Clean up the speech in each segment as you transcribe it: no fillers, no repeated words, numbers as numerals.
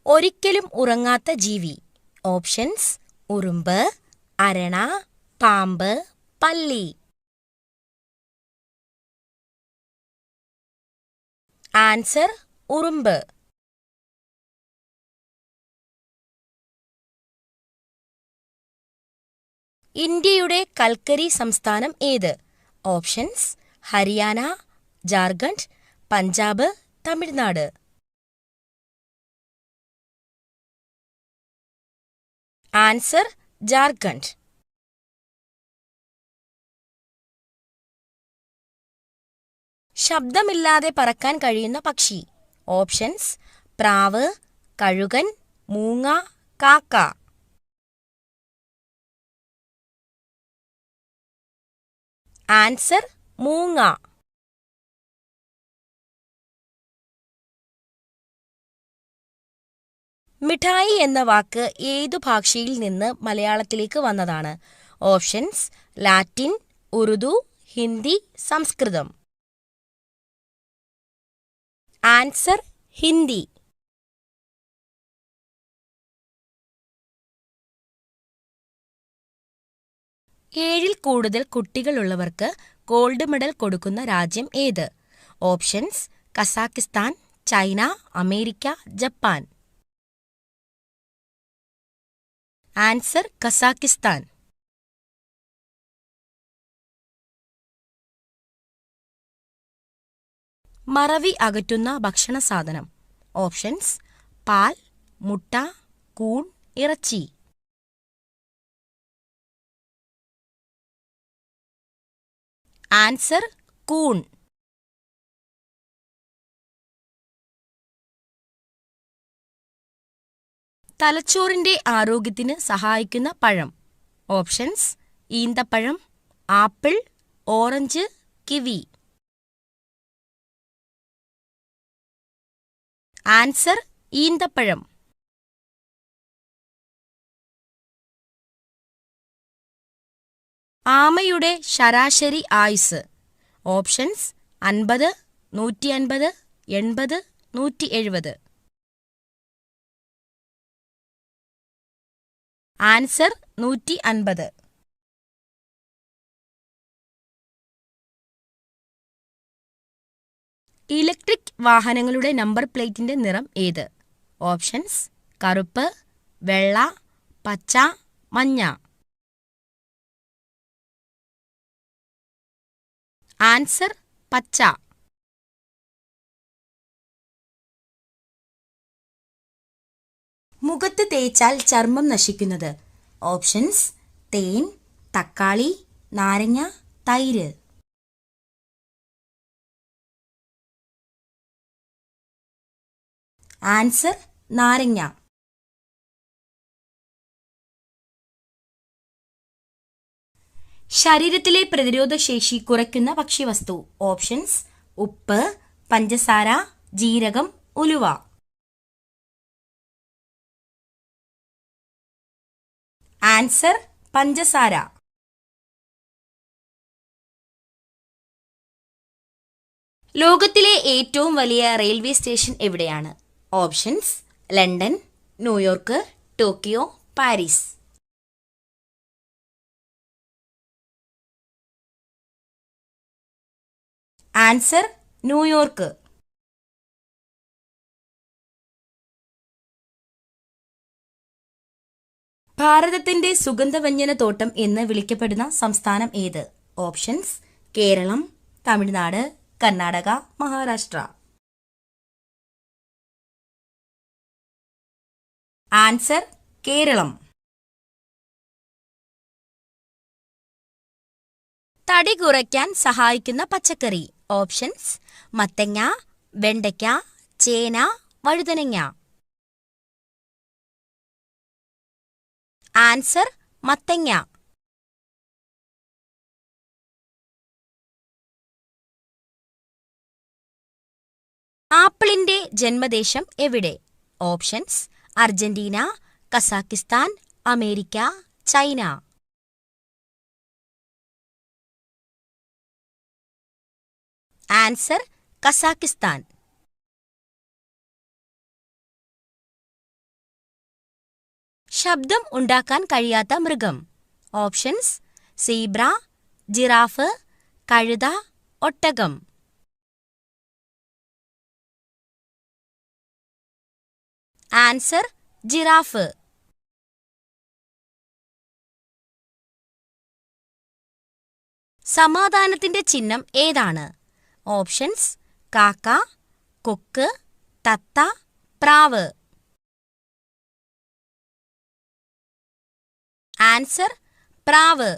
ഒരിക്കലും ഉറങ്ങാത്ത ജീവി. ഓപ്ഷൻസ്: ഉറുമ്പ്, അരണ, പാമ്പ്, പല്ലി. ആൻസർ: ഉറുമ്പ്. ഇന്ത്യയുടെ കൽക്കരി സംസ്ഥാനം ഏത്? ഓപ്ഷൻസ്: ഹരിയാന, ജാർഖണ്ഡ്, പഞ്ചാബ്, തമിഴ്നാട്. ആൻസർ: ജാർഖണ്ഡ്. ശബ്ദമില്ലാതെ പറക്കാൻ കഴിയുന്ന പക്ഷി. ഓപ്ഷൻസ്: പ്രാവ്, കഴുകൻ, മൂങ്ങ, കാക്ക. ആൻസർ: മൂങ്ങ. മിഠായി എന്ന വാക്ക് ഏതു ഭാഷയിൽ നിന്ന് മലയാളത്തിലേക്ക് വന്നതാണ്? ഓപ്ഷൻസ്: ലാറ്റിൻ, ഉറുദു, ഹിന്ദി, സംസ്കൃതം. ആൻസർ: ഹിന്ദി. ഏഴിൽ കൂടുതൽ കുട്ടികളുള്ളവർക്ക് ഗോൾഡ് മെഡൽ കൊടുക്കുന്ന രാജ്യം ഏത്? Options: Kazakhstan, China, America, Japan. Answer: Kazakhstan. മറവി അകറ്റുന്ന ഭക്ഷണ സാധനം. ഓപ്ഷൻസ്: പാൽ, മുട്ട, കൂൺ, ഇറച്ചി. ആൻസർ: കൂൺ. തലച്ചോറിന്റെ ആരോഗ്യത്തിന് സഹായിക്കുന്ന പഴം. ഓപ്ഷൻസ്: ഈന്തപ്പഴം, ആപ്പിൾ, ഓറഞ്ച്, കിവി. ആൻസർ: ഈന്തപ്പഴം. ആമയുടെ ശരാശരി ആയുസ്. ഓപ്ഷൻസ്: 50, 150, 80, 170. ആൻസർ: 150. ഇലക്ട്രിക് വാഹനങ്ങളുടെ നമ്പർ പ്ലേറ്റിന്റെ നിറം ഏത്? ഓപ്ഷൻസ്: കറുപ്പ്, വെള്ള, പച്ച, മഞ്ഞ. ആൻസർ: പച്ച. മുഖത്ത് തേച്ചാൽ ചർമ്മം നശിക്കുന്നത്. ഓപ്ഷൻസ്: തേൻ, തക്കാളി, നാരങ്ങ, തൈര്. ആൻസർ: നാരങ്ങ. ശരീരത്തിലെ പ്രതിരോധശേഷി കുറയ്ക്കുന്ന ഭക്ഷ്യവസ്തു. ഓപ്ഷൻസ്: ഉപ്പ്, പഞ്ചസാര, ജീരകം, ഉലുവ. ആൻസർ: പഞ്ചസാര. ലോകത്തിലെ ഏറ്റവും വലിയ റെയിൽവേ സ്റ്റേഷൻ എവിടെയാണ്? Options: London, New York, Tokyo, Paris. Answer: New York. ഭാരതത്തിന്റെ സുഗന്ധവ്യഞ്ജന തോട്ടം എന്ന് വിളിക്കപ്പെടുന്ന സംസ്ഥാനം ഏത്? ഓപ്ഷൻസ്: കേരളം, തമിഴ്നാട്, കർണാടക, മഹാരാഷ്ട്ര. ആൻസർ: കേരളം. തടി കുറയ്ക്കാൻ സഹായിക്കുന്ന പച്ചക്കറി. ഓപ്ഷൻസ്: മത്തങ്ങ, വെണ്ടയ്ക്ക, ചേന, വഴുതനങ്ങ. ആൻസർ: മത്തങ്ങ. ആപ്പിളിന്റെ ജന്മദേശം എവിടെ? Options: Argentina, Kazakhstan, America, China. Answer: Kazakhstan. ശബ്ദം ഉണ്ടാക്കാൻ കഴിയാത്ത മൃഗം. ഓപ്ഷൻസ്: സീബ്ര, ജിറാഫ്, കഴുത, ഒട്ടകം. Answer: giraffe. സമാധാനത്തിന്റെ ചിഹ്നം ഏതാണ്? ഓപ്ഷൻസ്: കാക്ക, കൊക്ക്, തത്ത, പ്രാവ്. ആൻസർ: പ്രാവ്.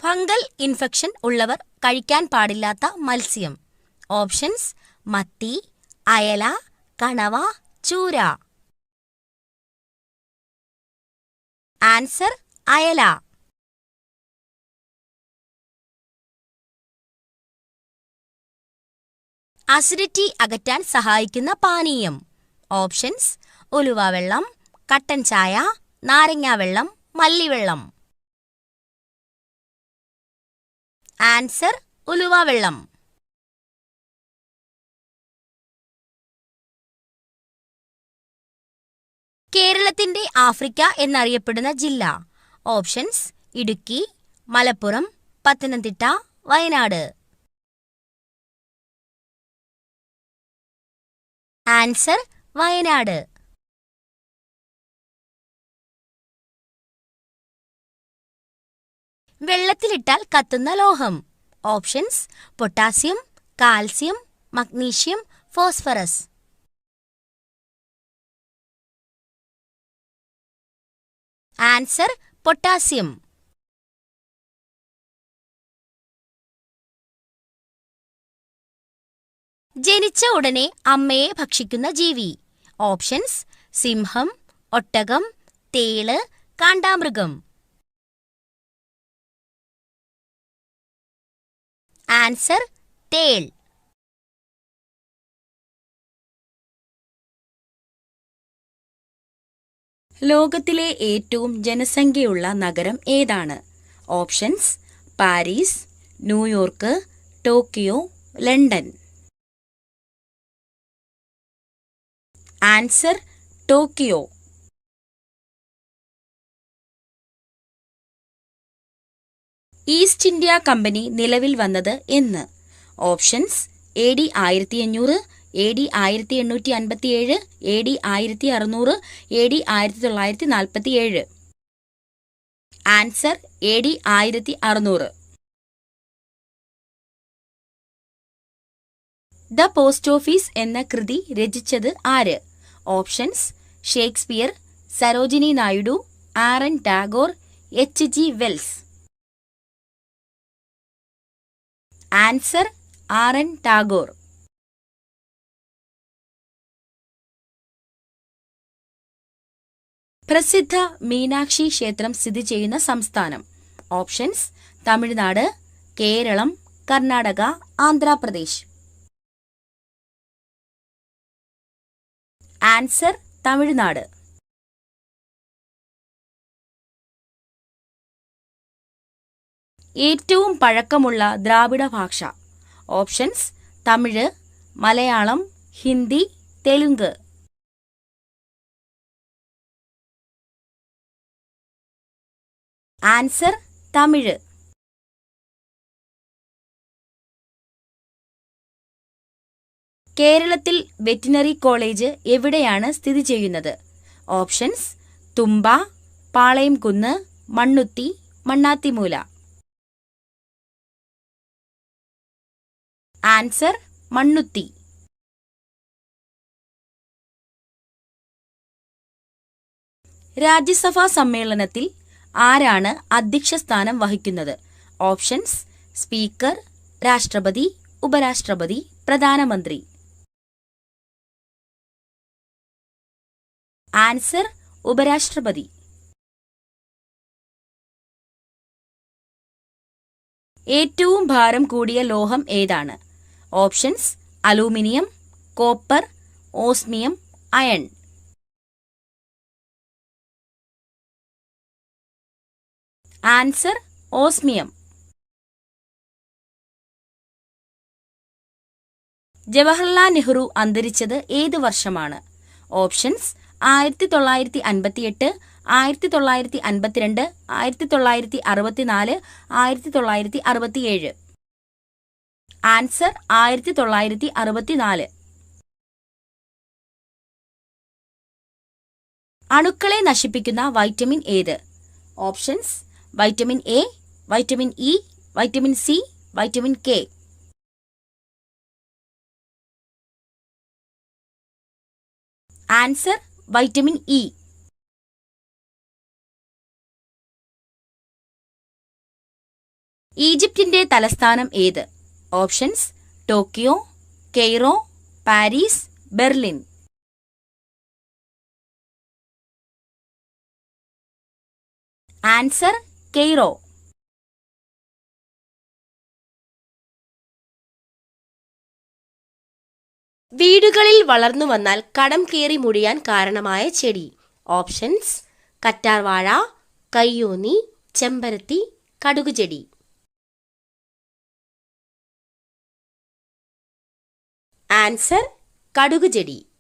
ഫംഗൽ ഇൻഫെക്ഷൻ ഉള്ളവർ കഴിക്കാൻ പാടില്ലാത്ത മത്സ്യം. ഓപ്ഷൻസ്: മത്തി, അയല, കണവ, ചൂര. ആൻസർ: അയല. അസിഡിറ്റി അകറ്റാൻ സഹായിക്കുന്ന പാനീയം. ഓപ്ഷൻസ്: ഉലുവവെള്ളം, കട്ടൻ ചായ, നാരങ്ങാവെള്ളം, മല്ലിവെള്ളം. ആൻസർ: ഉലുവവെള്ളം. കേരളത്തിന്റെ ആഫ്രിക്ക എന്നറിയപ്പെടുന്ന ജില്ല. ഓപ്ഷൻസ്: ഇടുക്കി, മലപ്പുറം, പത്തനംതിട്ട, വയനാട്. ആൻസർ: വയനാട്. വെള്ളത്തിലിട്ടാൽ കത്തുന്ന ലോഹം. Options: potassium, calcium, magnesium, phosphorus. Answer: potassium. ജനിച്ച ഉടനെ അമ്മയെ ഭക്ഷിക്കുന്ന ജീവി. ഓപ്ഷൻസ്: സിംഹം, ഒട്ടകം, തേള്, കാണ്ടാമൃഗം. ആൻസർ: തേൾ. ലോകത്തിലെ ഏറ്റവും ജനസംഖ്യയുള്ള നഗരം ഏതാണ്? Options: Paris, New York, Tokyo, London. Answer: Tokyo. East India company നിലവിൽ വന്നത് എന്ന്? Options: AD 1500, AD 1857, AD 1600, AD 1947. Answer: AD 1600. The post office എന്ന കൃതി രചിച്ചത് ആര്? Options: Shakespeare, Sarojini Naidu, R N. Tagore, H.G. Wells. Answer: R N. Tagore. പ്രസിദ്ധ മീനാക്ഷി ക്ഷേത്രം സ്ഥിതി ചെയ്യുന്ന സംസ്ഥാനം. ഓപ്ഷൻസ്: തമിഴ്നാട്, കേരളം, കർണാടക, ആന്ധ്രാപ്രദേശ്. ആൻസർ: തമിഴ്നാട്. ഏറ്റവും പഴക്കമുള്ള ദ്രാവിഡ ഭാഷ. ഓപ്ഷൻസ്: തമിഴ്, മലയാളം, ഹിന്ദി, തെലുങ്ക്. ആൻസർ: തമിഴ്. കേരളത്തിൽ വെറ്റിനറി കോളേജ് എവിടെയാണ് സ്ഥിതി ചെയ്യുന്നത്? ഓപ്ഷൻസ്: തുമ്പ, പാളയംകുന്ന്, മണ്ണുത്തി, മണ്ണാത്തിമൂല. ആൻസർ: മണ്ണുത്തി. രാജ്യസഭാ സമ്മേളനത്തിൽ ആരാണ് അധ്യക്ഷ സ്ഥാനം വഹിക്കുന്നത്? ഓപ്ഷൻസ്: സ്പീക്കർ, രാഷ്ട്രപതി, ഉപരാഷ്ട്രപതി, പ്രധാനമന്ത്രി. ആൻസർ: ഉപരാഷ്ട്രപതി. ഏറ്റവും ഭാരം കൂടിയ ലോഹം ഏതാണ്? Options: aluminium, copper, osmium, iron. Answer: osmium. Jawaharlal Nehru അന്തരിച്ചത് ഏത് വർഷമാണ്? ഓപ്ഷൻസ് 1958, 1952, 1964, 1967. ആൻസർ 1964. അണുക്കളെ നശിപ്പിക്കുന്ന വൈറ്റമിൻ ഏത്? Options vitamin A, vitamin E, vitamin C, vitamin K. Answer vitamin E. ഈജിപ്തിന്റെ തലസ്ഥാനം ഏത്? Options Tokyo, Cairo, Paris, Berlin. Answer Cairo. വീടുകളിൽ വളർന്നു വന്നാൽ കടം കയറി മുടിയാൻ കാരണമായ ചെടി. ഓപ്ഷൻസ് കറ്റാർവാഴ, കയ്യോന്നി, ചെമ്പരത്തി, കടുകുചെടി. ആൻസർ കടുകുചെടി.